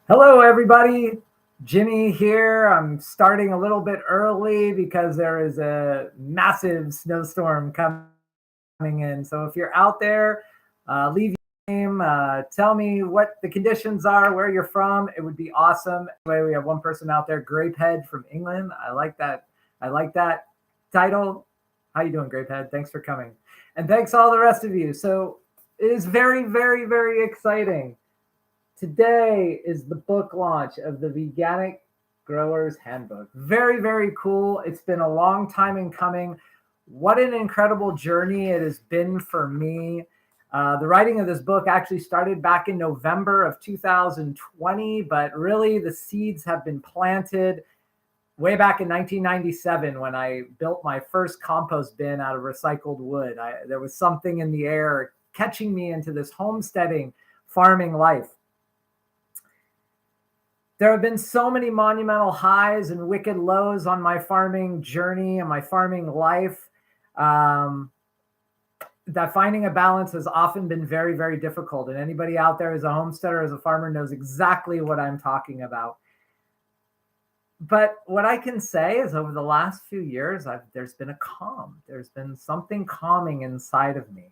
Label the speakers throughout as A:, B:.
A: Hello, everybody. Jimmy here. I'm starting a little bit early because there is a massive snowstorm coming in. So if you're out there, leave your name, tell me what the conditions are, where you're from. It would be awesome. Anyway, we have one person out there, Grapehead from England. I like that. I like that title. How you doing, Grapehead? Thanks for coming. And thanks all the rest of you. So it is very, very, very exciting. Today is the book launch of the Veganic Growers Handbook. Very, very cool. It's been a long time in coming. What an incredible journey it has been for me. The writing of this book actually started back in November of 2020, but really the seeds have been planted way back in 1997 when I built my first compost bin out of recycled wood. There was something in the air catching me into this homesteading, farming life. There have been so many monumental highs and wicked lows on my farming journey and my farming life that finding a balance has often been very, very difficult. And anybody out there as a homesteader, as a farmer, knows exactly what I'm talking about. But what I can say is over the last few years, there's been a calm. There's been something calming inside of me.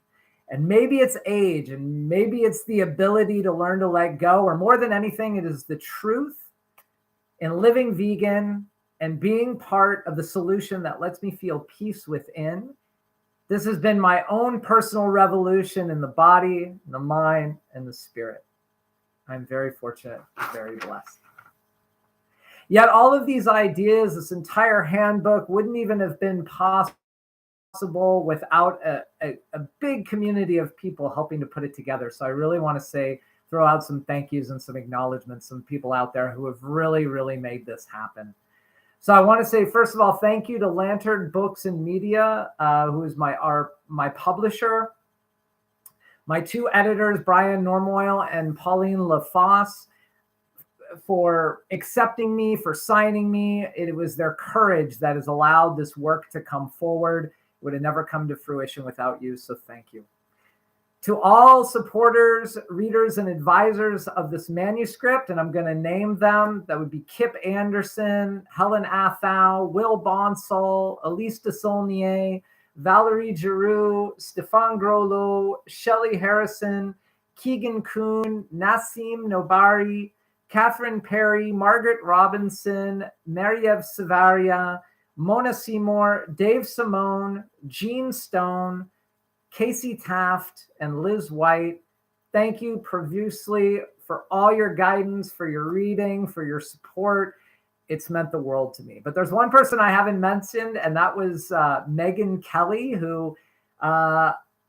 A: And maybe it's age, and maybe it's the ability to learn to let go, or more than anything, it is the truth in living vegan and being part of the solution that lets me feel peace within. This has been my own personal revolution in the body, the mind, and the spirit. I'm very fortunate, very blessed. Yet all of these ideas, this entire handbook, wouldn't even have been possible without a big community of people helping to put it together. So I really want to throw out some thank yous and some acknowledgments, some people out there who have really, really made this happen. So I want to say, first of all, thank you to Lantern Books and Media, who is my publisher, my two editors, Brian Normoyle and Pauline LaFosse, for accepting me, for signing me. It was their courage that has allowed this work to come forward. It would have never come to fruition without you, so thank you. To all supporters, readers, and advisors of this manuscript, and I'm going to name them, that would be Kip Anderson, Helen Athau, Will Bonsall, Elise de Saulnier, Valerie Giroux, Stefan Grollo, Shelley Harrison, Keegan Kuhn, Nassim Nobari, Catherine Perry, Margaret Robinson, Mariev Savaria, Mona Seymour, Dave Simone, Jean Stone, Casey Taft, and Liz White. Thank you profusely for all your guidance, for your reading, for your support. It's meant the world to me. But there's one person I haven't mentioned, and that was Megan Kelly, who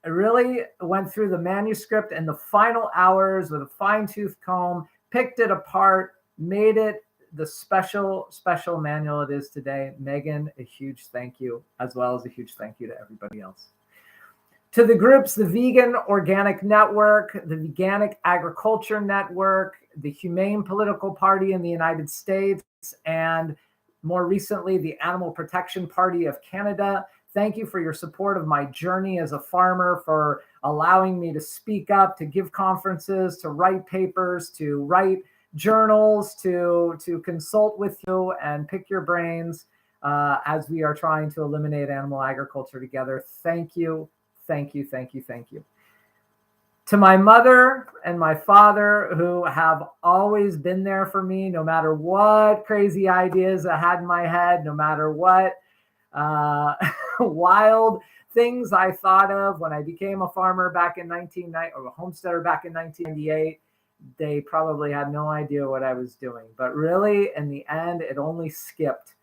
A: really went through the manuscript in the final hours with a fine-tooth comb, picked it apart, made it the special, special manual it is today. Megan, a huge thank you, as well as a huge thank you to everybody else. To the groups, the Vegan Organic Network, the Veganic Agriculture Network, the Humane Political Party in the United States, and more recently, the Animal Protection Party of Canada. Thank you for your support of my journey as a farmer, for allowing me to speak up, to give conferences, to write papers, to write journals, to consult with you and pick your brains as we are trying to eliminate animal agriculture together. Thank you, thank you, thank you, thank you. To my mother and my father, who have always been there for me, no matter what crazy ideas I had in my head, no matter what wild things I thought of when I became a farmer back in 1990, or a homesteader back in 1998. They probably had no idea what I was doing. But really, in the end, it only skipped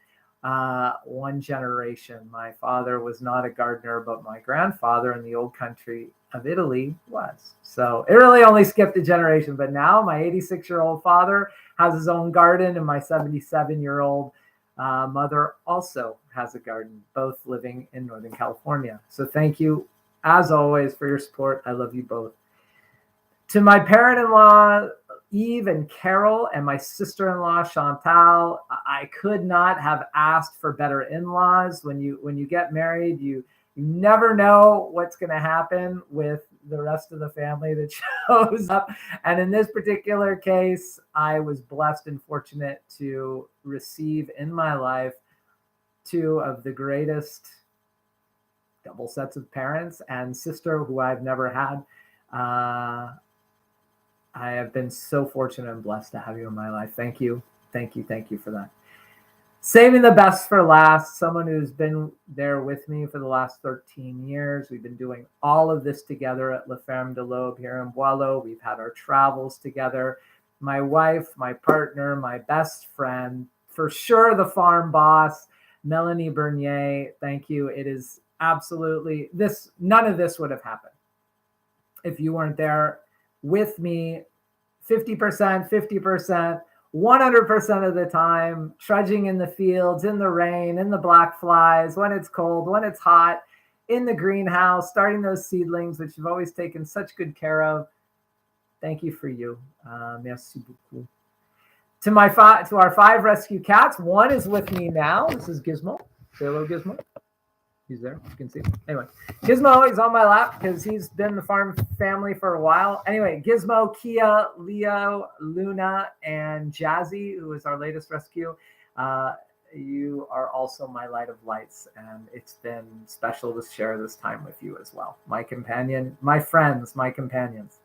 A: one generation. My father was not a gardener, but my grandfather in the old country of Italy was. So it really only skipped a generation. But now my 86-year-old father has his own garden, and my 77-year-old mother also has a garden, both living in Northern California. So thank you, as always, for your support. I love you both. To my parent-in-law, Eve and Carol, and my sister-in-law, Chantal, I could not have asked for better in-laws. When you get married, you never know what's going to happen with the rest of the family that shows up. And in this particular case, I was blessed and fortunate to receive in my life two of the greatest double sets of parents and sister who I've never had. I have been so fortunate and blessed to have you in my life. Thank you. Thank you. Thank you for that. Saving the best for last, someone who's been there with me for the last 13 years. We've been doing all of this together at La Ferme de l'Aube here in Boileau. We've had our travels together. My wife, my partner, my best friend, for sure the farm boss, Melanie Bernier. Thank you. It is absolutely this. None of this would have happened if you weren't there with me 50%, 50%. 100% of the time, trudging in the fields, in the rain, in the black flies, when it's cold, when it's hot, in the greenhouse, starting those seedlings, which you've always taken such good care of. Thank you for you. Merci beaucoup. To our 5 rescue cats, one is with me now. This is Gizmo. Say hello, Gizmo. He's there. You can see. Anyway, Gizmo is on my lap because he's been in the farm family for a while. Anyway, Gizmo, Kia, Leo, Luna, and Jazzy, who is our latest rescue. You are also my light of lights, and it's been special to share this time with you as well. My companion, my friends, my companions.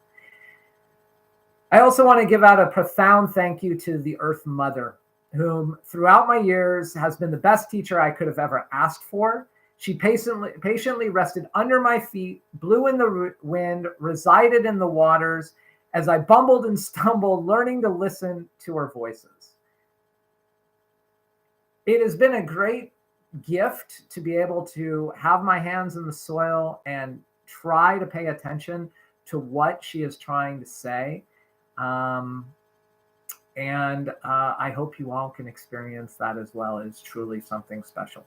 A: I also want to give out a profound thank you to the Earth Mother, whom throughout my years has been the best teacher I could have ever asked for. She patiently rested under my feet, blew in the wind, resided in the waters as I bumbled and stumbled, learning to listen to her voices. It has been a great gift to be able to have my hands in the soil and try to pay attention to what she is trying to say. I hope you all can experience that as well. It's truly something special.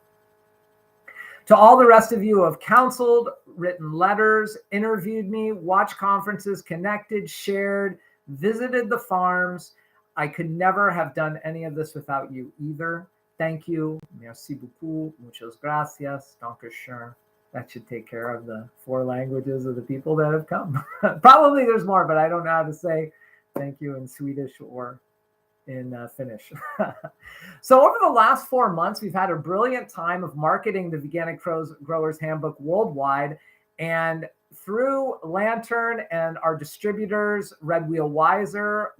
A: To all the rest of you who have counseled, written letters, interviewed me, watched conferences, connected, shared, visited the farms, I could never have done any of this without you either. Thank you. Merci beaucoup. Muchas gracias. Danke schön. That should take care of the 4 languages of the people that have come. Probably there's more, but I don't know how to say thank you in Swedish or in Finnish. So over the last 4 months, we've had a brilliant time of marketing the Veganic Growers Handbook worldwide. And through Lantern and our distributors, Red Wheel Weiser,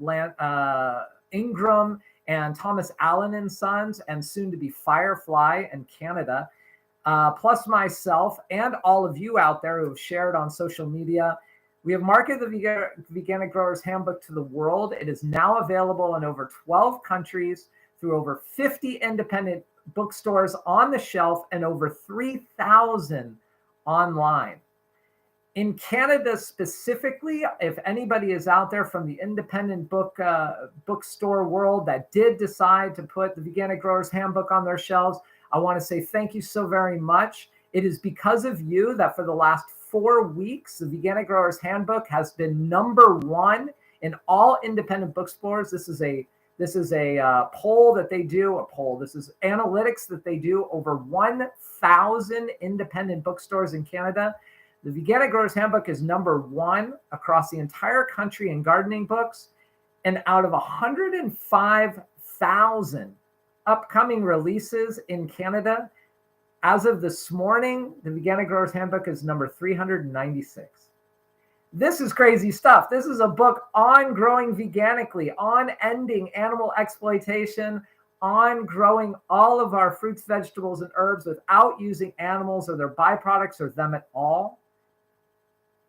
A: Ingram, and Thomas Allen and Sons, and soon to be Firefly in Canada, plus myself and all of you out there who have shared on social media, we have marketed the Veganic Growers Handbook to the world. It is now available in over 12 countries through over 50 independent bookstores on the shelf and over 3,000 online. In Canada specifically, if anybody is out there from the independent bookstore world that did decide to put the Veganic Growers Handbook on their shelves, I want to say thank you so very much. It is because of you that for the last 4 weeks, the Veganic Growers Handbook has been #1 in all independent bookstores. This is a poll that they do. This is analytics that they do over 1,000 independent bookstores in Canada. The Veganic Growers Handbook is #1 across the entire country in gardening books, and out of 105,000 upcoming releases in Canada, as of this morning, the Veganic Growers Handbook is number 396. This is crazy stuff. This is a book on growing veganically, on ending animal exploitation, on growing all of our fruits, vegetables, and herbs without using animals or their byproducts or them at all.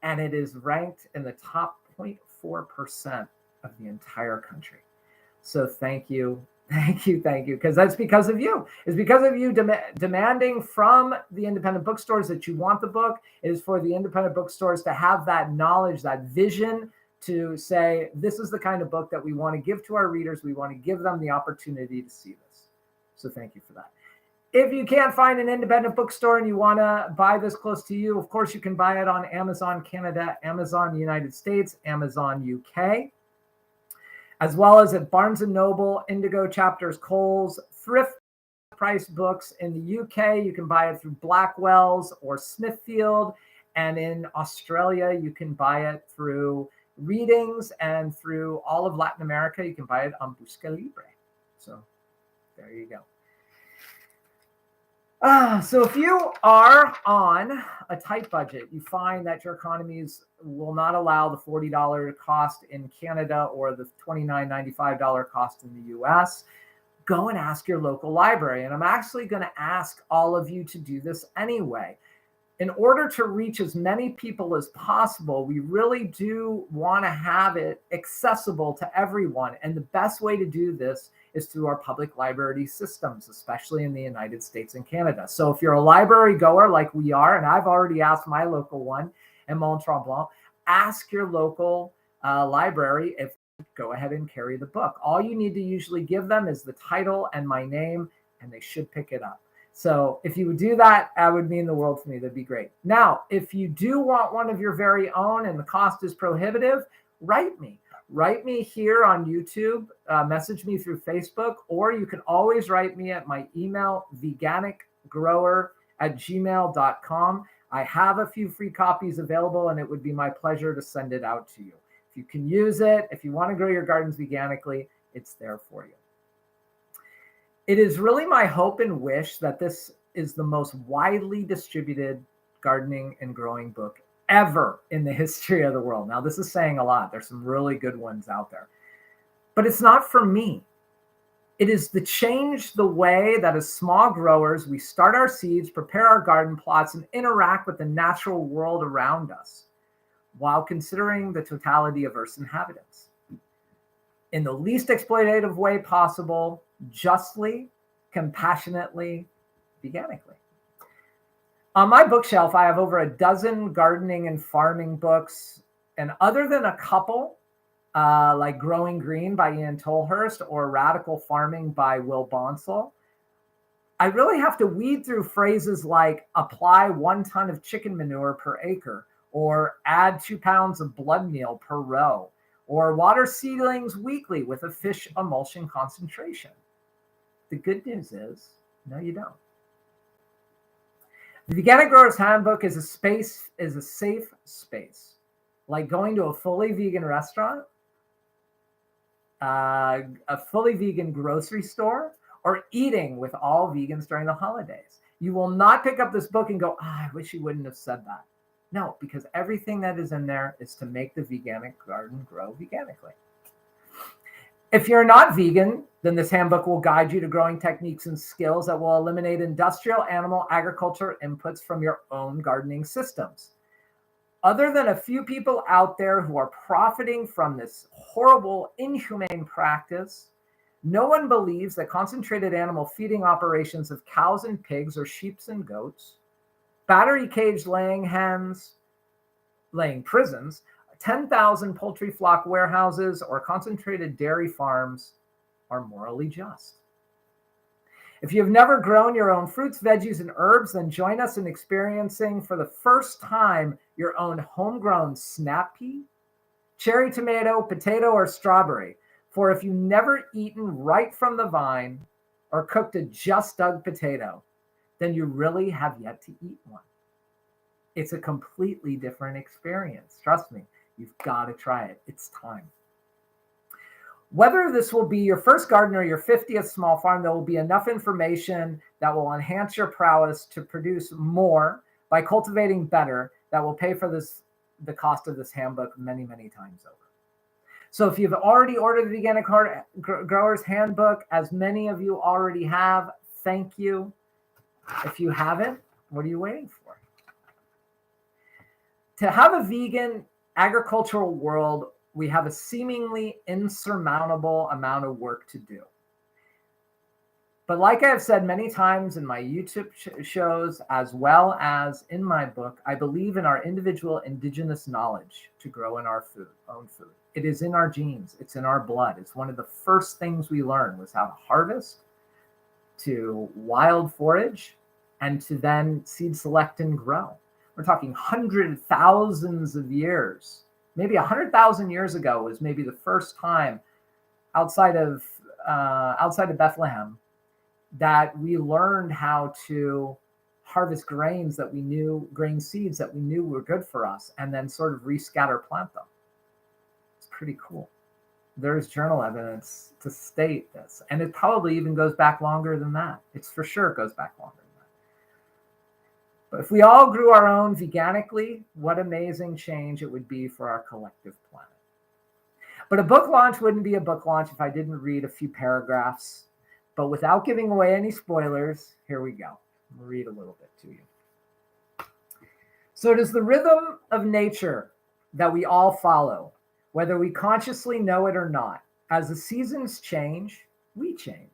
A: And it is ranked in the top 0.4% of the entire country. So thank you. Thank you. Because that's because of you. It's because of you demanding from the independent bookstores that you want the book. It is for the independent bookstores to have that knowledge, that vision to say, this is the kind of book that we want to give to our readers. We want to give them the opportunity to see this. So thank you for that. If you can't find an independent bookstore and you want to buy this close to you, of course, you can buy it on Amazon Canada, Amazon United States, Amazon UK, as well as at Barnes & Noble, Indigo Chapters, Coles, Thrift Price Books. In the UK, you can buy it through Blackwell's or Smithfield. And in Australia, you can buy it through readings, and through all of Latin America, you can buy it on Busca Libre. So there you go. So if you are on a tight budget, you find that your economies will not allow the $40 cost in Canada or the $29.95 cost in the US, go and ask your local library. And I'm actually going to ask all of you to do this anyway. In order to reach as many people as possible, we really do want to have it accessible to everyone. And the best way to do this is through our public library systems, especially in the United States and Canada. So if you're a library goer like we are, and I've already asked my local one in Mont-Tremblant, ask your local library if go ahead and carry the book. All you need to usually give them is the title and my name, and they should pick it up. So if you would do that, that would mean the world to me. That'd be great. Now, if you do want one of your very own and the cost is prohibitive, write me. Write me here on YouTube, message me through Facebook, or you can always write me at my email, veganicgrower@gmail.com. I have a few free copies available, and it would be my pleasure to send it out to you. If you can use it, if you want to grow your gardens veganically, it's there for you. It is really my hope and wish that this is the most widely distributed gardening and growing book ever in the history of the world. Now, this is saying a lot. There's some really good ones out there. But it's not for me. It is to change the way that as small growers, we start our seeds, prepare our garden plots, and interact with the natural world around us while considering the totality of Earth's inhabitants in the least exploitative way possible, justly, compassionately, veganically. On my bookshelf, I have over a dozen gardening and farming books. And other than a couple, like Growing Green by Ian Tolhurst or Radical Farming by Will Bonsall, I really have to weed through phrases like apply 1 ton of chicken manure per acre, or add 2 pounds of blood meal per row, or water seedlings weekly with a fish emulsion concentration. The good news is, no, you don't. The Veganic Grower's Handbook is a safe space, like going to a fully vegan restaurant, a fully vegan grocery store, or eating with all vegans during the holidays. You will not pick up this book and go, I wish you wouldn't have said that. No, because everything that is in there is to make the veganic garden grow veganically. If you're not vegan, then this handbook will guide you to growing techniques and skills that will eliminate industrial animal agriculture inputs from your own gardening systems. Other than a few people out there who are profiting from this horrible, inhumane practice, no one believes that concentrated animal feeding operations of cows and pigs or sheep and goats, battery cage laying hens, laying prisons, 10,000 poultry flock warehouses, or concentrated dairy farms are morally just. If you've never grown your own fruits, veggies, and herbs, then join us in experiencing for the first time your own homegrown snap pea, cherry tomato, potato, or strawberry. For if you've never eaten right from the vine or cooked a just dug potato, then you really have yet to eat one. It's a completely different experience. Trust me, you've got to try it. It's time. Whether this will be your first garden or your 50th small farm, there will be enough information that will enhance your prowess to produce more by cultivating better that will pay for the cost of this handbook many, many times over. So if you've already ordered the Veganic Grower's Handbook, as many of you already have, thank you. If you haven't, what are you waiting for? To have a vegan agricultural world, we have a seemingly insurmountable amount of work to do. But like I have said many times in my YouTube shows, as well as in my book, I believe in our individual indigenous knowledge to grow in our own food. It is in our genes. It's in our blood. It's one of the first things we learned was how to harvest, to wild forage, and to then seed select and grow. We're talking hundreds, thousands of years. Maybe 100,000 years ago was maybe the first time outside of Bethlehem that we learned how to harvest grain seeds that we knew were good for us, and then sort of rescatter plant them. It's pretty cool. There's journal evidence to state this, and it probably even goes back longer than that. It's for sure it goes back longer than that. But if we all grew our own veganically, what amazing change it would be for our collective planet. But a book launch wouldn't be a book launch if I didn't read a few paragraphs. But without giving away any spoilers, here we go. I'll read a little bit to you. So it is the rhythm of nature that we all follow, whether we consciously know it or not. As the seasons change, we change.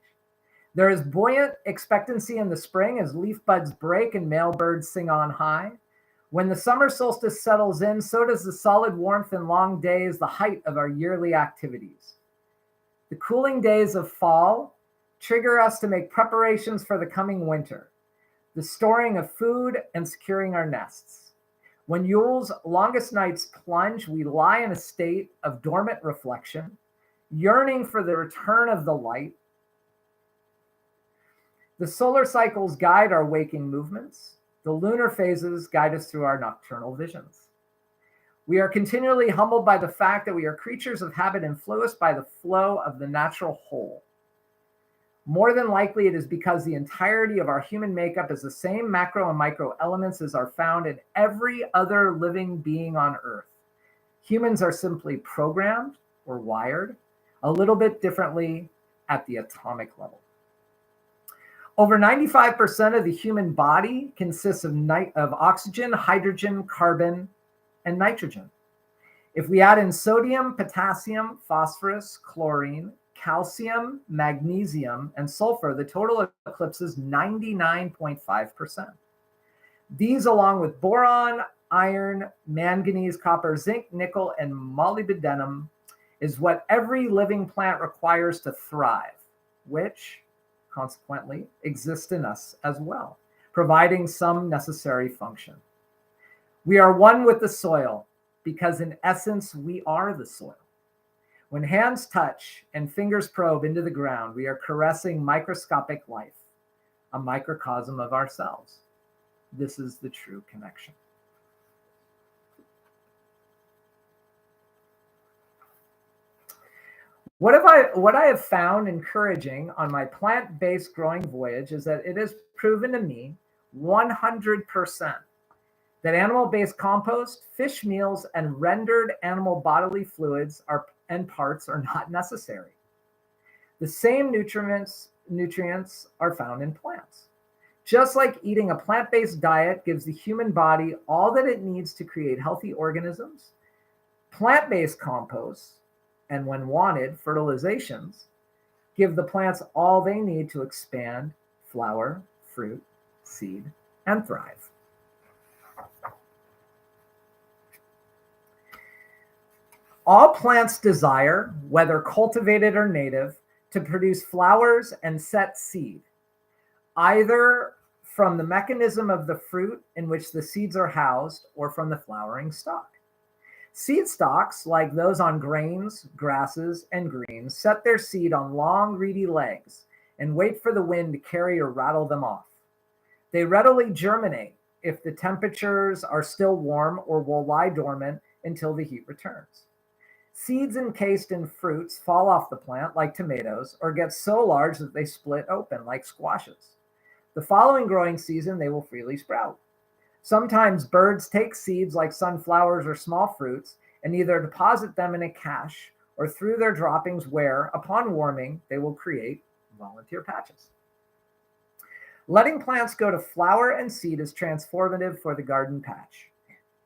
A: There is buoyant expectancy in the spring as leaf buds break and male birds sing on high. When the summer solstice settles in, so does the solid warmth and long days, the height of our yearly activities. The cooling days of fall trigger us to make preparations for the coming winter, the storing of food and securing our nests. When Yule's longest nights plunge, we lie in a state of dormant reflection, yearning for the return of the light. The solar cycles guide our waking movements. The lunar phases guide us through our nocturnal visions. We are continually humbled by the fact that we are creatures of habit influenced by the flow of the natural whole. More than likely, it is because the entirety of our human makeup is the same macro and micro elements as are found in every other living being on Earth. Humans are simply programmed or wired a little bit differently at the atomic level. Over 95% of the human body consists of oxygen, hydrogen, carbon, and nitrogen. If we add in sodium, potassium, phosphorus, chlorine, calcium, magnesium, and sulfur, the total eclipses 99.5%. These, along with boron, iron, manganese, copper, zinc, nickel, and molybdenum, is what every living plant requires to thrive, which, consequently, exists in us as well, providing some necessary function. We are one with the soil because, in essence, we are the soil. When hands touch and fingers probe into the ground, we are caressing microscopic life, a microcosm of ourselves. This is the true connection. What I have found encouraging on my plant-based growing voyage is that it has proven to me 100% that animal-based compost, fish meals, and rendered animal bodily fluids and parts are not necessary. The same nutrients are found in plants. Just like eating a plant-based diet gives the human body all that it needs to create healthy organisms, plant-based composts, and when wanted, fertilizations, give the plants all they need to expand, flower, fruit, seed, and thrive. All plants desire, whether cultivated or native, to produce flowers and set seed, either from the mechanism of the fruit in which the seeds are housed or from the flowering stalk. Seed stalks, like those on grains, grasses, and greens, set their seed on long, reedy legs and wait for the wind to carry or rattle them off. They readily germinate if the temperatures are still warm or will lie dormant until the heat returns. Seeds encased in fruits fall off the plant like tomatoes or get so large that they split open like squashes. The following growing season, they will freely sprout. Sometimes birds take seeds like sunflowers or small fruits and either deposit them in a cache or through their droppings where, upon warming, they will create volunteer patches. Letting plants go to flower and seed is transformative for the garden patch.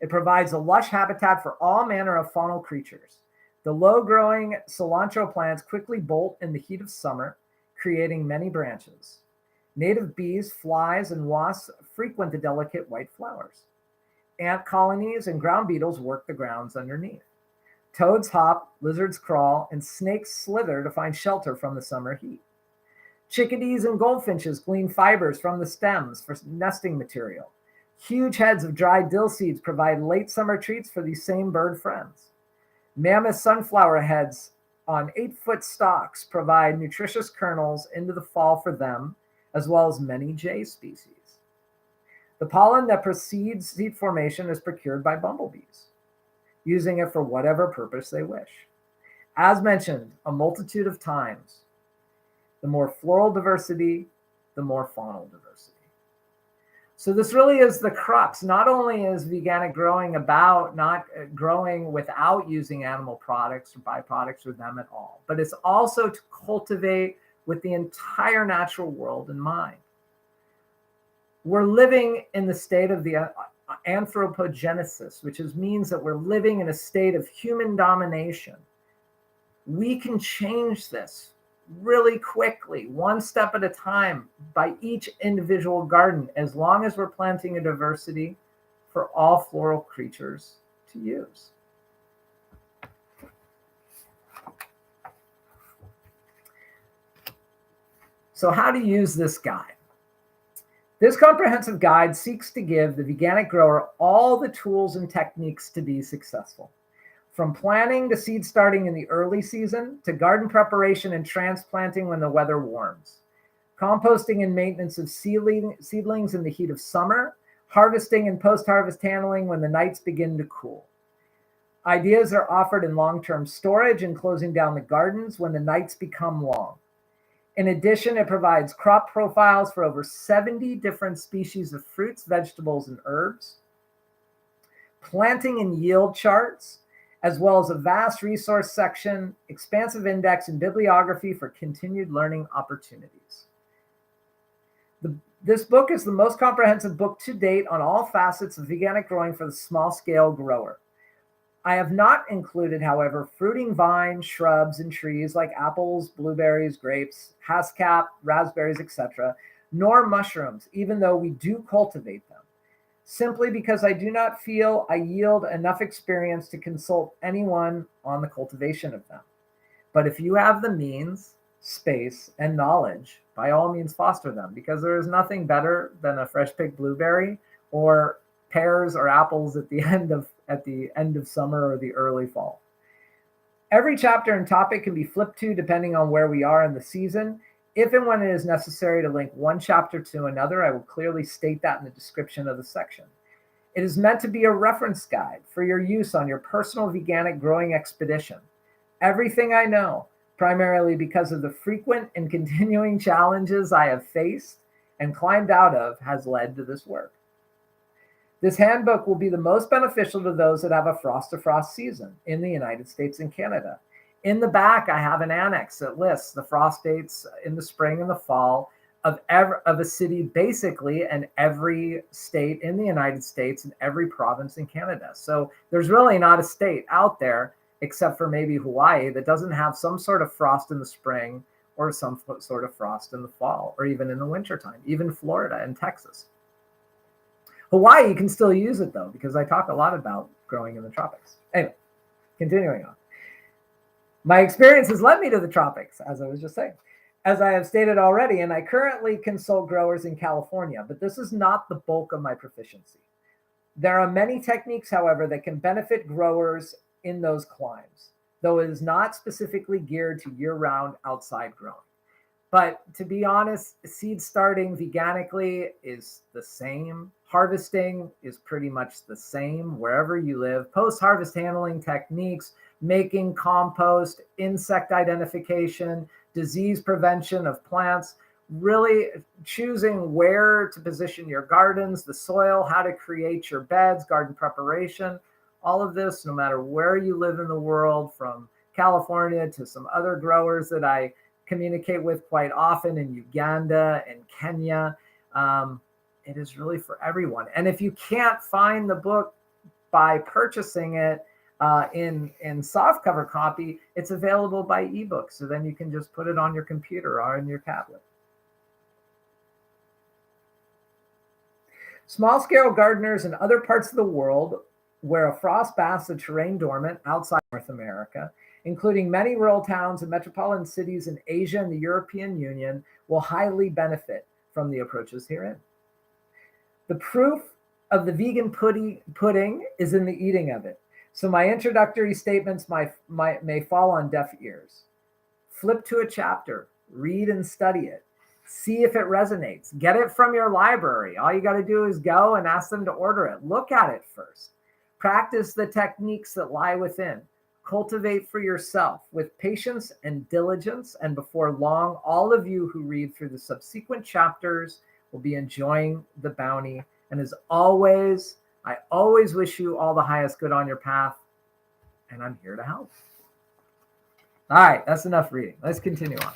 A: It provides a lush habitat for all manner of faunal creatures. The low-growing cilantro plants quickly bolt in the heat of summer, creating many branches. Native bees, flies, and wasps frequent the delicate white flowers. Ant colonies and ground beetles work the grounds underneath. Toads hop, lizards crawl, and snakes slither to find shelter from the summer heat. Chickadees and goldfinches glean fibers from the stems for nesting material. Huge heads of dried dill seeds provide late summer treats for these same bird friends. Mammoth sunflower heads on 8-foot stalks provide nutritious kernels into the fall for them, as well as many jay species. The pollen that precedes seed formation is procured by bumblebees, using it for whatever purpose they wish. As mentioned a multitude of times, the more floral diversity, the more faunal diversity. So this really is the crux. Not only is veganic growing about not growing without using animal products or byproducts or them at all, but it's also to cultivate with the entire natural world in mind. We're living in the state of the anthropogenesis, which means that we're living in a state of human domination. We can change this really quickly, one step at a time, by each individual garden, as long as we're planting a diversity for all floral creatures to use. So how to use this guide? This comprehensive guide seeks to give the veganic grower all the tools and techniques to be successful. From planting to seed starting in the early season, to garden preparation and transplanting when the weather warms, composting and maintenance of seedlings in the heat of summer, harvesting and post-harvest handling when the nights begin to cool. Ideas are offered in long-term storage and closing down the gardens when the nights become long. In addition, it provides crop profiles for over 70 different species of fruits, vegetables, and herbs, planting and yield charts, as well as a vast resource section, expansive index, and bibliography for continued learning opportunities. This book is the most comprehensive book to date on all facets of veganic growing for the small-scale grower. I have not included, however, fruiting vines, shrubs, and trees like apples, blueberries, grapes, haskap, raspberries, etc., nor mushrooms, even though we do cultivate them, simply because I do not feel I yield enough experience to consult anyone on the cultivation of them. But if you have the means, space, and knowledge, by all means foster them, because there is nothing better than a fresh picked blueberry or pears or apples at the end of summer or the early fall. Every chapter and topic can be flipped to depending on where we are in the season. If and when it is necessary to link one chapter to another, I will clearly state that in the description of the section. It is meant to be a reference guide for your use on your personal veganic growing expedition. Everything I know, primarily because of the frequent and continuing challenges I have faced and climbed out of, has led to this work. This handbook will be the most beneficial to those that have a frost-to-frost season in the United States and Canada. In the back, I have an annex that lists the frost dates in the spring and the fall of a city, basically, and every state in the United States and every province in Canada. So there's really not a state out there, except for maybe Hawaii, that doesn't have some sort of frost in the spring or some sort of frost in the fall, or even in the wintertime, even Florida and Texas. Hawaii, you can still use it, though, because I talk a lot about growing in the tropics. Anyway, continuing on. My experience has led me to the tropics, as I was just saying, as I have stated already, and I currently consult growers in California, but this is not the bulk of my proficiency. There are many techniques, however, that can benefit growers in those climes, though it is not specifically geared to year-round outside growing. But to be honest, seed starting veganically is the same. Harvesting is pretty much the same wherever you live. Post-harvest handling techniques, making compost, insect identification, disease prevention of plants, really choosing where to position your gardens, the soil, how to create your beds, garden preparation, all of this, no matter where you live in the world, from California to some other growers that I communicate with quite often in Uganda and Kenya. It is really for everyone. And if you can't find the book by purchasing it in softcover copy, it's available by ebook. So then you can just put it on your computer or on your tablet. Small-scale gardeners in other parts of the world where a frost baths the terrain dormant outside North America, including many rural towns and metropolitan cities in Asia and the European Union, will highly benefit from the approaches herein. The proof of the vegan pudding is in the eating of it. So my introductory statements may fall on deaf ears. Flip to a chapter, read and study it. See if it resonates. Get it from your library. All you got to do is go and ask them to order it. Look at it first. Practice the techniques that lie within. Cultivate for yourself with patience and diligence. And before long, all of you who read through the subsequent chapters will be enjoying the bounty. And as always, I always wish you all the highest good on your path. And I'm here to help. All right, that's enough reading. Let's continue on.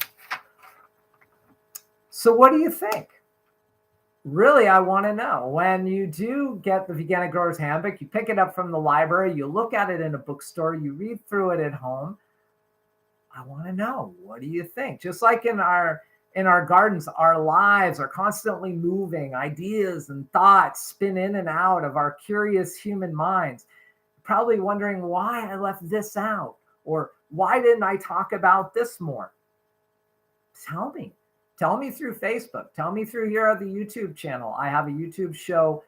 A: So what do you think? Really, I want to know. When you do get the Veganic Growers Handbook, you pick it up from the library, you look at it in a bookstore, you read through it at home. I want to know, what do you think? Just like in our gardens, our lives are constantly moving. Ideas and thoughts spin in and out of our curious human minds. Probably wondering why I left this out, or why didn't I talk about this more? Tell me. Tell me through Facebook. Tell me through here on the YouTube channel. I have a YouTube show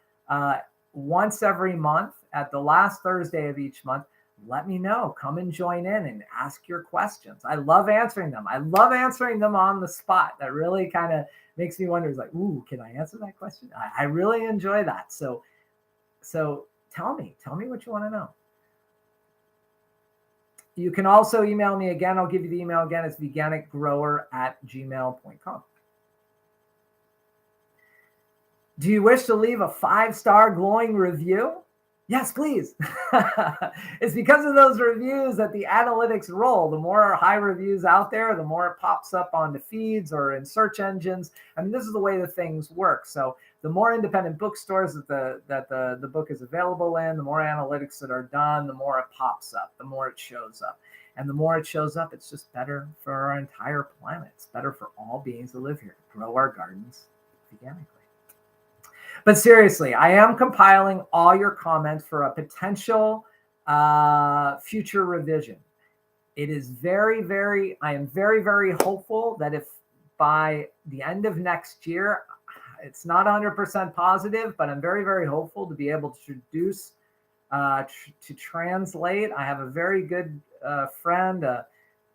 A: once every month at the last Thursday of each month. Let me know. Come and join in and ask your questions. I love answering them. I love answering them on the spot. That really kind of makes me wonder, like, ooh, can I answer that question? I really enjoy that. So tell me what you want to know. You can also email me again. I'll give you the email again. It's veganicgrower@gmail.com. Do you wish to leave a 5-star glowing review? Yes, please. It's because of those reviews that the analytics roll. The more high reviews out there, the more it pops up on the feeds or in search engines. I mean, this is the way the things work. So the more independent bookstores that the book is available in, the more analytics that are done, the more it pops up, the more it shows up. And the more it shows up, it's just better for our entire planet. It's better for all beings that live here. Grow our gardens veganically. But seriously, I am compiling all your comments for a potential future revision. It is I am very, very hopeful that if by the end of next year, it's not 100% positive, but I'm very, very hopeful to be able to introduce, to translate. I have a very good friend, a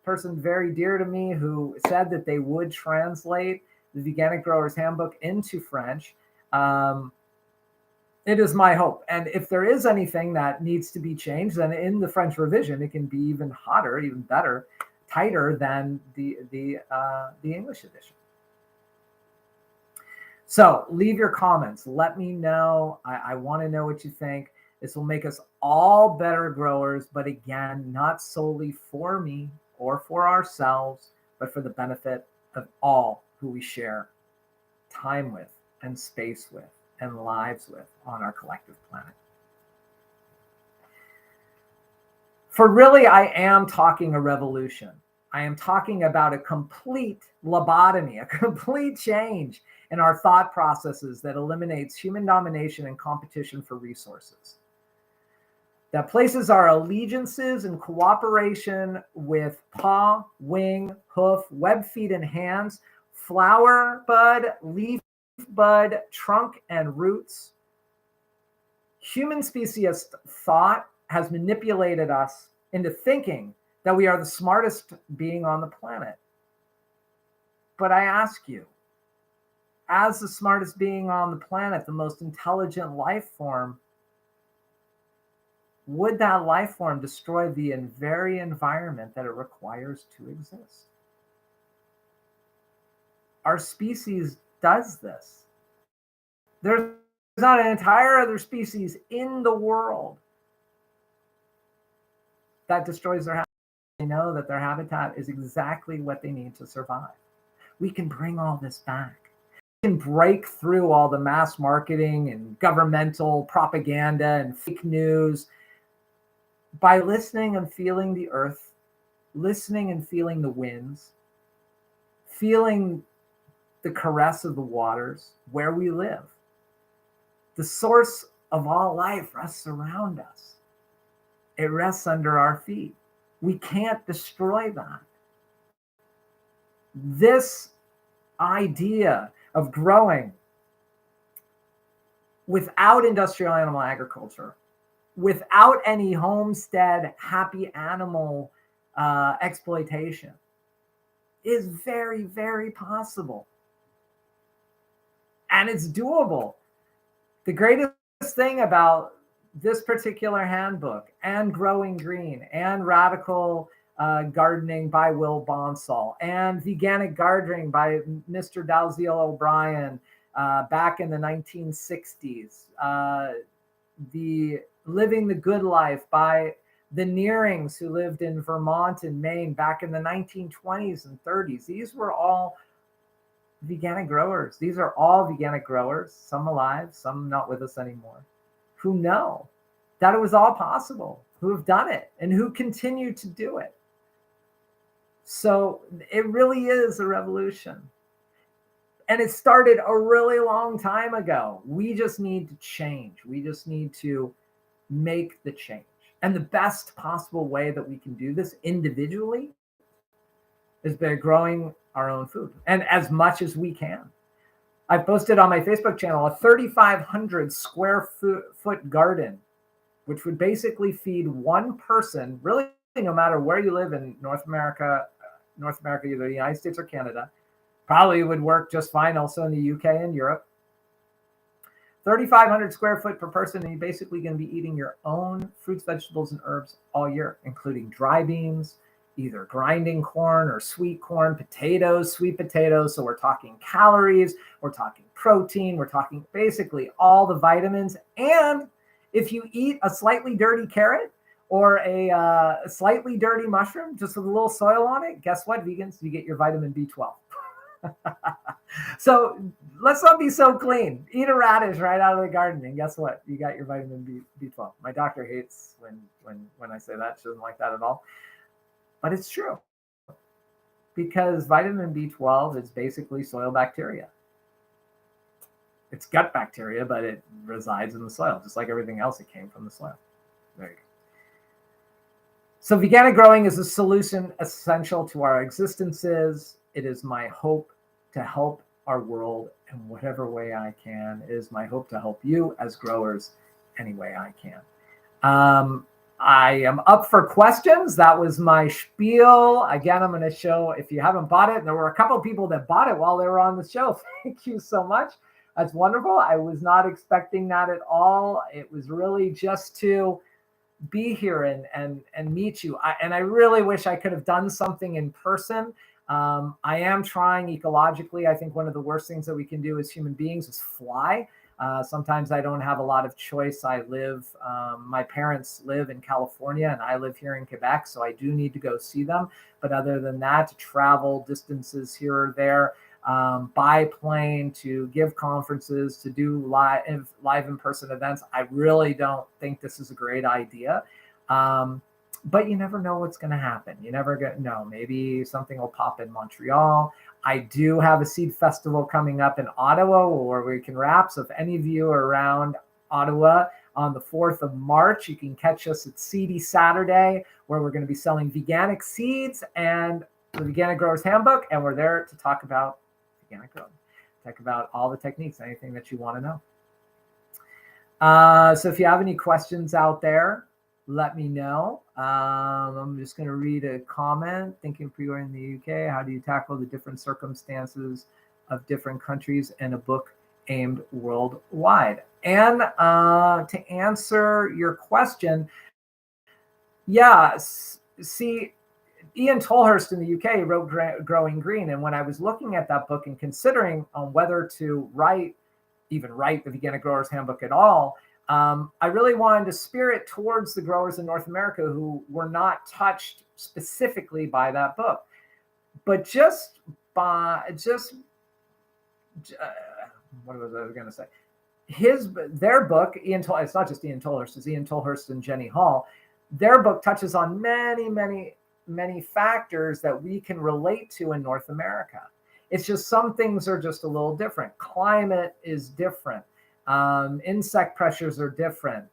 A: person very dear to me, who said that they would translate the Veganic Growers Handbook into French. It is my hope. And if there is anything that needs to be changed, then in the French revision, it can be even hotter, even better, tighter than the English edition. So leave your comments. Let me know. I want to know what you think. This will make us all better growers, but again, not solely for me or for ourselves, but for the benefit of all who we share time with and space with and lives with on our collective planet. For really, I am talking a revolution. I am talking about a complete lobotomy, a complete change in our thought processes that eliminates human domination and competition for resources, that places our allegiances in cooperation with paw, wing, hoof, web, feet, and hands, flower, bud, leaf, bud, trunk, and roots. Human species thought has manipulated us into thinking that we are the smartest being on the planet. But I ask you, as the smartest being on the planet, the most intelligent life form, would that life form destroy the very environment that it requires to exist? Our species does this. There's not an entire other species in the world that destroys their habitat. They know that their habitat is exactly what they need to survive. We can bring all this back. We can break through all the mass marketing and governmental propaganda and fake news by listening and feeling the earth, listening and feeling the winds, feeling the caress of the waters where we live. The source of all life rests around us. It rests under our feet. We can't destroy that. This idea of growing without industrial animal agriculture, without any homestead happy animal exploitation, is very, very possible. and it's doable. The greatest thing about this particular handbook and Growing Green and Radical Gardening by Will Bonsall and Veganic Gardening by Mr. Dalziel O'Brien back in the 1960s, the Living the Good Life by the Nearings, who lived in Vermont and Maine back in the 1920s and 30s. These were all veganic growers. These are all veganic growers, some alive, some not with us anymore, who know that it was all possible, who have done it, and who continue to do it. So it really is a revolution. And it started a really long time ago. We just need to change. We just need to make the change. And the best possible way that we can do this individually is by growing our own food, and as much as we can. I posted on my Facebook channel a 3,500 square foot garden, which would basically feed one person, really, no matter where you live in North America, either the United States or Canada. Probably would work just fine also in the UK and Europe. 3,500 square foot per person, and you're basically going to be eating your own fruits, vegetables, and herbs all year, including dry beans, either grinding corn or sweet corn, potatoes, sweet potatoes. So we're talking calories, we're talking protein, we're talking basically all the vitamins. And if you eat a slightly dirty carrot or a slightly dirty mushroom, just with a little soil on it, guess what, vegans? You get your vitamin B12. So let's not be so clean. Eat a radish right out of the garden, and guess what? You got your vitamin B12. My doctor hates when I say that. She doesn't like that at all. But it's true, because vitamin B12 is basically soil bacteria. It's gut bacteria, but it resides in the soil, just like everything else. It came from the soil. There you go. So veganic growing is a solution essential to our existences. It is my hope to help our world in whatever way I can. It is my hope to help you as growers any way I can. I am up for questions. That was my spiel. Again, I'm going to show, if you haven't bought it, and there were a couple of people that bought it while they were on the show. Thank you so much. That's wonderful. I was not expecting that at all. It was really just to be here and meet you. And I really wish I could have done something in person. I am trying ecologically. I think one of the worst things that we can do as human beings is fly. Sometimes I don't have a lot of choice. My parents live in California and I live here in Quebec, so I do need to go see them. But other than that, to travel distances here or there, by plane, to give conferences, to do live in-person events, I really don't think this is a great idea. But you never know what's going to happen. You never know. Maybe something will pop in Montreal. I do have a seed festival coming up in Ottawa where we can wrap. So if any of you are around Ottawa on the 4th of March, you can catch us at Seedy Saturday, where we're going to be selling veganic seeds and the Veganic Growers Handbook. And we're there to talk about veganic growing, talk about all the techniques, anything that you want to know. So if you have any questions out there, let me know. I'm just going to read a comment. Thinking pre-order in the UK, how do you tackle the different circumstances of different countries in a book aimed worldwide? And to answer your question, see, Ian Tolhurst in the UK wrote Growing Green. And when I was looking at that book and considering on whether to even write the Veganic Growers Handbook at all, I really wanted to steer it towards the growers in North America who were not touched specifically by that book. But what was I going to say? Their book, it's not just Ian Tolhurst, it's Ian Tolhurst and Jenny Hall. Their book touches on many, many, many factors that we can relate to in North America. It's just some things are just a little different. Climate is different. Insect pressures are different.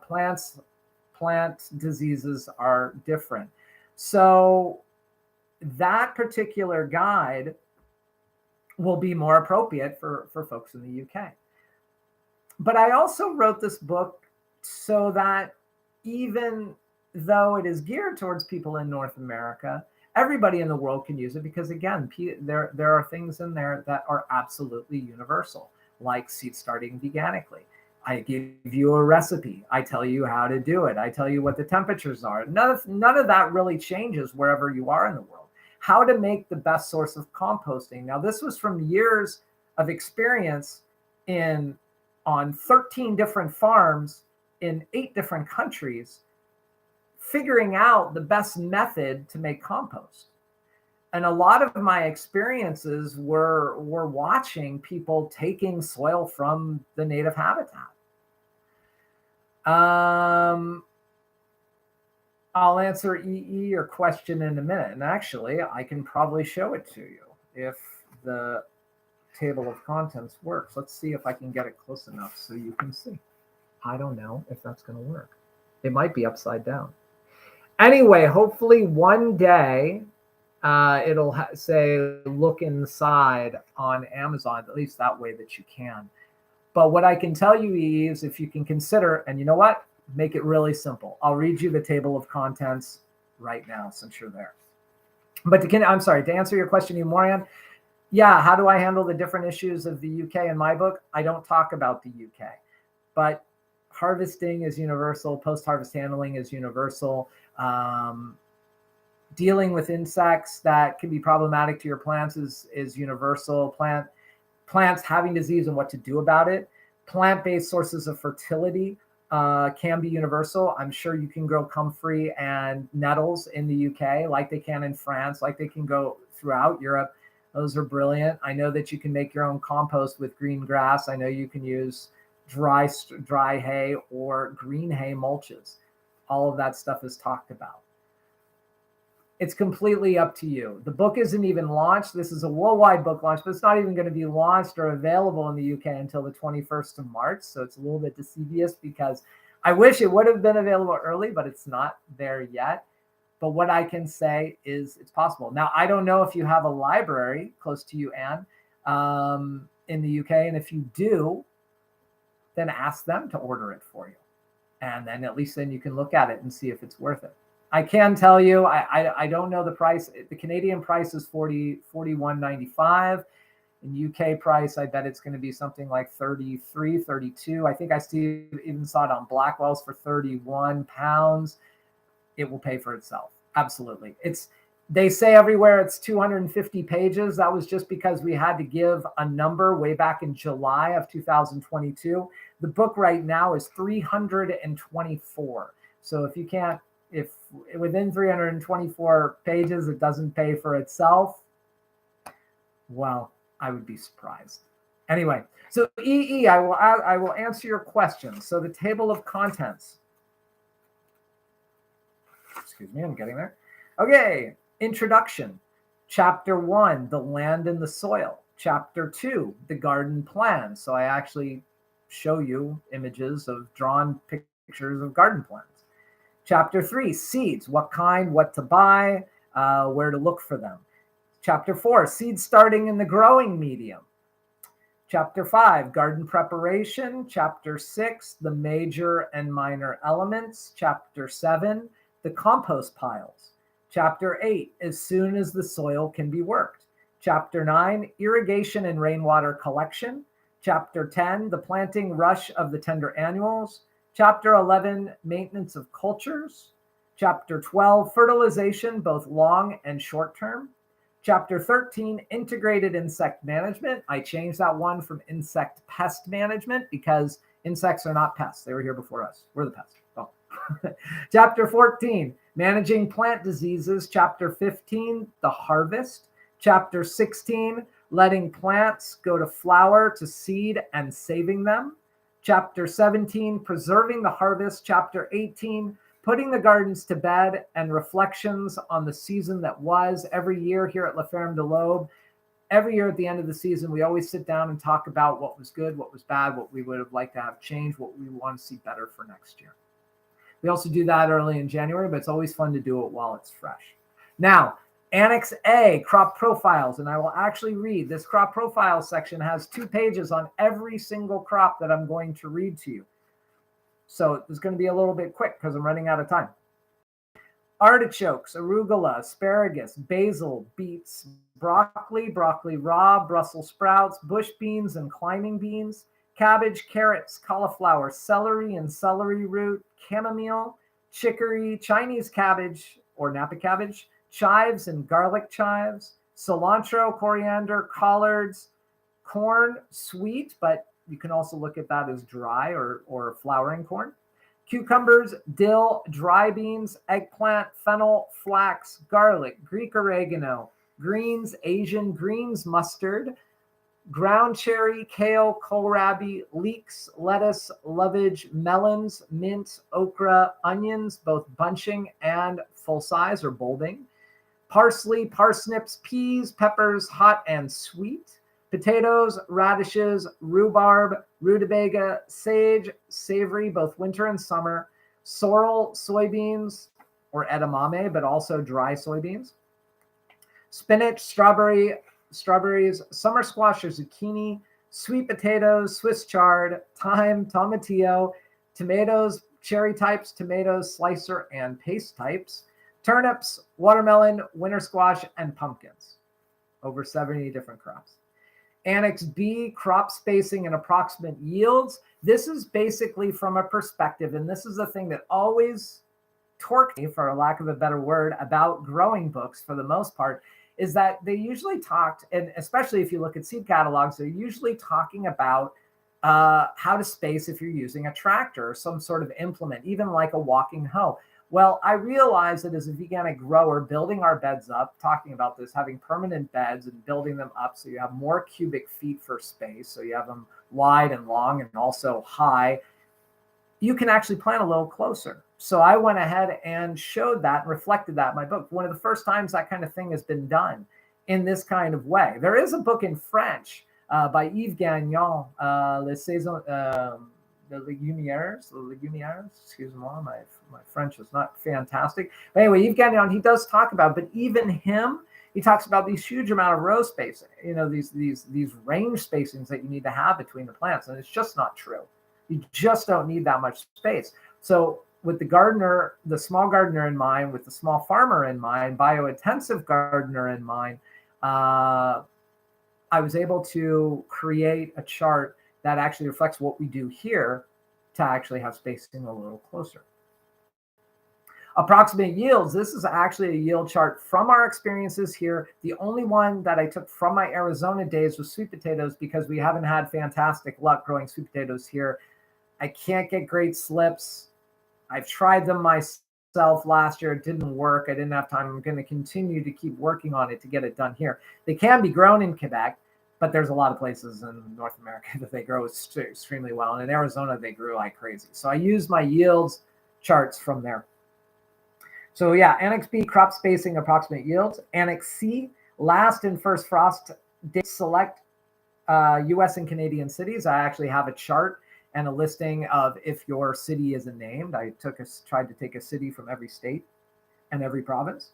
A: Plant diseases are different. So that particular guide will be more appropriate for folks in the UK. But I also wrote this book so that even though it is geared towards people in North America, everybody in the world can use it, because again, there are things in there that are absolutely universal. like seed starting veganically. I give you a recipe. I tell you how to do it. I tell you what the temperatures are. None of that really changes wherever you are in the world. How to make the best source of composting. Now, this was from years of experience on 13 different farms in 8 different countries, figuring out the best method to make compost. And a lot of my experiences were watching people taking soil from the native habitat. I'll answer your question in a minute. And actually, I can probably show it to you if the table of contents works. Let's see if I can get it close enough so you can see. I don't know if that's going to work. It might be upside down. Anyway, hopefully one day it'll say look inside on Amazon, at least that way that you can. But what I can tell you is if you can consider, and you know what, make it really simple. I'll read you the table of contents right now since you're there. But to answer your question, Morian, yeah, how do I handle the different issues of the UK in my book? I don't talk about the UK, but harvesting is universal. Post-harvest handling is universal. Dealing with insects that can be problematic to your plants is universal. Plants having disease and what to do about it. Plant-based sources of fertility can be universal. I'm sure you can grow comfrey and nettles in the UK like they can in France, like they can go throughout Europe. Those are brilliant. I know that you can make your own compost with green grass. I know you can use dry hay or green hay mulches. All of that stuff is talked about. It's completely up to you. The book isn't even launched. This is a worldwide book launch, but it's not even going to be launched or available in the UK until the 21st of March. So it's a little bit deceivious because I wish it would have been available early, but it's not there yet. But what I can say is it's possible. Now, I don't know if you have a library close to you, Anne, in the UK. And if you do, then ask them to order it for you. And then at least then you can look at it and see if it's worth it. I can tell you, I don't know the price. The Canadian price is $41.95. In UK price, I bet it's going to be something like 33, 32. I think I even saw it on Blackwell's for 31 pounds. It will pay for itself. Absolutely. They say everywhere it's 250 pages. That was just because we had to give a number way back in July of 2022. The book right now is 324. So if within 324 pages it doesn't pay for itself, well, I would be surprised. Anyway, so I will answer your question. So the table of contents. Excuse me, I'm getting there. Okay, introduction. Chapter 1, the land and the soil. Chapter 2, the garden plan. So I actually show you images of drawn pictures of garden plans. Chapter 3, seeds, what kind, what to buy, where to look for them. Chapter 4, seed starting in the growing medium. Chapter 5, garden preparation. Chapter 6, the major and minor elements. Chapter 7, the compost piles. Chapter 8, as soon as the soil can be worked. Chapter 9, irrigation and rainwater collection. Chapter 10, the planting rush of the tender annuals. Chapter 11, maintenance of cultures. Chapter 12, fertilization, both long and short term. Chapter 13, integrated insect management. I changed that one from insect pest management because insects are not pests. They were here before us. We're the pests. Oh. Chapter 14, managing plant diseases. Chapter 15, the harvest. Chapter 16, letting plants go to flower, to seed, and saving them. Chapter 17, preserving the harvest. Chapter 18, putting the gardens to bed, and reflections on the season that was. Every year here at La Ferme de l'Aube, every year at the end of the season, we always sit down and talk about what was good, what was bad, what we would have liked to have changed, what we want to see better for next year. We also do that early in January, but it's always fun to do it while it's fresh. Now, Annex A, crop profiles, and I will actually read. This crop profile section has 2 pages on every single crop that I'm going to read to you. So it's going to be a little bit quick because I'm running out of time. artichokes, arugula, asparagus, basil, beets, broccoli, broccoli raw, Brussels sprouts, bush beans and climbing beans, cabbage, carrots, cauliflower, celery and celery root, chamomile, chicory, Chinese cabbage or Napa cabbage, chives and garlic chives, cilantro, coriander, collards, corn, sweet, but you can also look at that as dry or flowering corn, cucumbers, dill, dry beans, eggplant, fennel, flax, garlic, Greek oregano, greens, Asian greens, mustard, ground cherry, kale, kohlrabi, leeks, lettuce, lovage, melons, mint, okra, onions, both bunching and full size or bulbing, parsley, parsnips, peas, peppers, hot and sweet, potatoes, radishes, rhubarb, rutabaga, sage, savory, both winter and summer, sorrel, soybeans, or edamame, but also dry soybeans, spinach, strawberries, summer squash or zucchini, sweet potatoes, Swiss chard, thyme, tomatillo, tomatoes, cherry types, tomatoes, slicer and paste types, turnips, watermelon, winter squash, and pumpkins. Over 70 different crops. Annex B, crop spacing and approximate yields. This is basically from a perspective, and this is the thing that always torqued me, for a lack of a better word, about growing books for the most part, is that they usually talked, and especially if you look at seed catalogs, they're usually talking about how to space if you're using a tractor or some sort of implement, even like a walking hoe. Well, I realized that as a veganic grower, building our beds up, talking about this, having permanent beds and building them up so you have more cubic feet for space, so you have them wide and long and also high, you can actually plant a little closer. So I went ahead and showed that and reflected that in my book. One of the first times that kind of thing has been done in this kind of way. There is a book in French by Yves Gagnon, the Legumières, excuse me, my French is not fantastic. But anyway, Yves Gagnon, he does talk about, but even him, he talks about these huge amount of row spacing, these range spacings that you need to have between the plants. And it's just not true. You just don't need that much space. So with the gardener, the small gardener in mind, with the small farmer in mind, biointensive gardener in mind, I was able to create a chart that actually reflects what we do here to actually have spacing a little closer. Approximate yields. This is actually a yield chart from our experiences here. The only one that I took from my Arizona days was sweet potatoes, because we haven't had fantastic luck growing sweet potatoes here. I can't get great slips. I've tried them myself last year. It didn't work. I didn't have time. I'm going to continue to keep working on it to get it done here. They can be grown in Quebec, but there's a lot of places in North America that they grow extremely well. And in Arizona, they grew like crazy. So I use my yields charts from there. So yeah, Annex B, crop spacing, approximate yields. Annex C, last and first frost date select US and Canadian cities. I actually have a chart and a listing of if your city isn't named. I tried to take a city from every state and every province.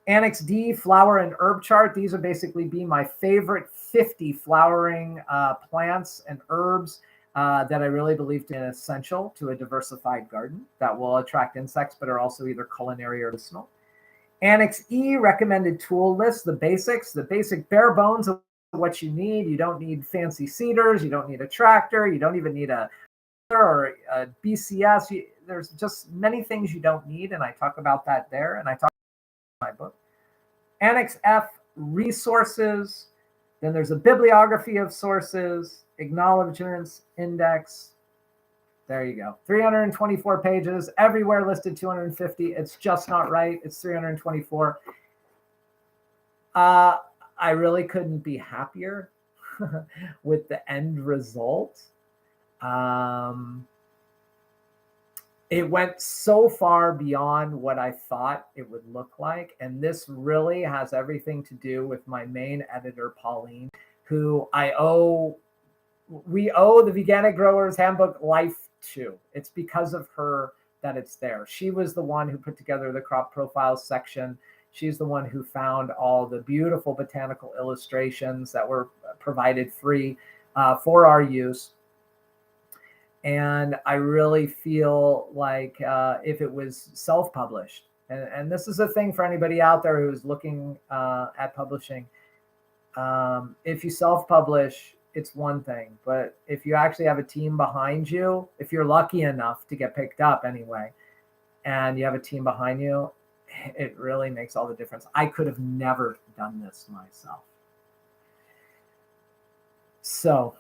A: Annex D, flower and herb chart. These are basically my favorite 50 flowering plants and herbs that I really believe to be essential to a diversified garden that will attract insects, but are also either culinary or medicinal. Annex E, recommended tool list, the basic bare bones of what you need. You don't need fancy seeders. You don't need a tractor. You don't even need a BCS. There's just many things you don't need, and I talk about that there, and I talk about in my book. Annex F, resources. Then there's a bibliography of sources, acknowledgements, index. There you go. 324 pages, everywhere listed 250. It's just not right. It's 324. I really couldn't be happier with the end result. It went so far beyond what I thought it would look like. And this really has everything to do with my main editor, Pauline, who we owe the Veganic Growers Handbook life to. It's because of her that it's there. She was the one who put together the crop profiles section. She's the one who found all the beautiful botanical illustrations that were provided free for our use. And I really feel like if it was self-published, And this is a thing for anybody out there who's looking at publishing. If you self-publish, it's one thing, but if you actually have a team behind you, if you're lucky enough to get picked up anyway, and you have a team behind you, it really makes all the difference. I could have never done this myself. So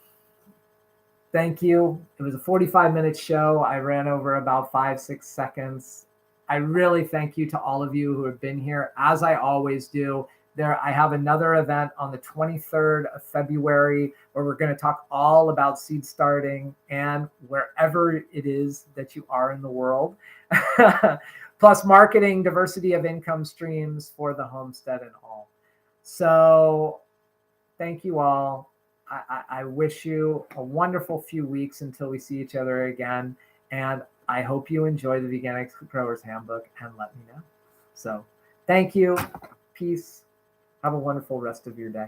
A: thank you. It was a 45-minute show. I ran over about 5-6 seconds. I really thank you to all of you who have been here, as I always do. I have another event on the 23rd of February where we're going to talk all about seed starting and wherever it is that you are in the world, plus marketing, diversity of income streams for the homestead and all. So thank you all. I wish you a wonderful few weeks until we see each other again. And I hope you enjoy the Veganic Growers Handbook and let me know. So thank you. Peace. Have a wonderful rest of your day.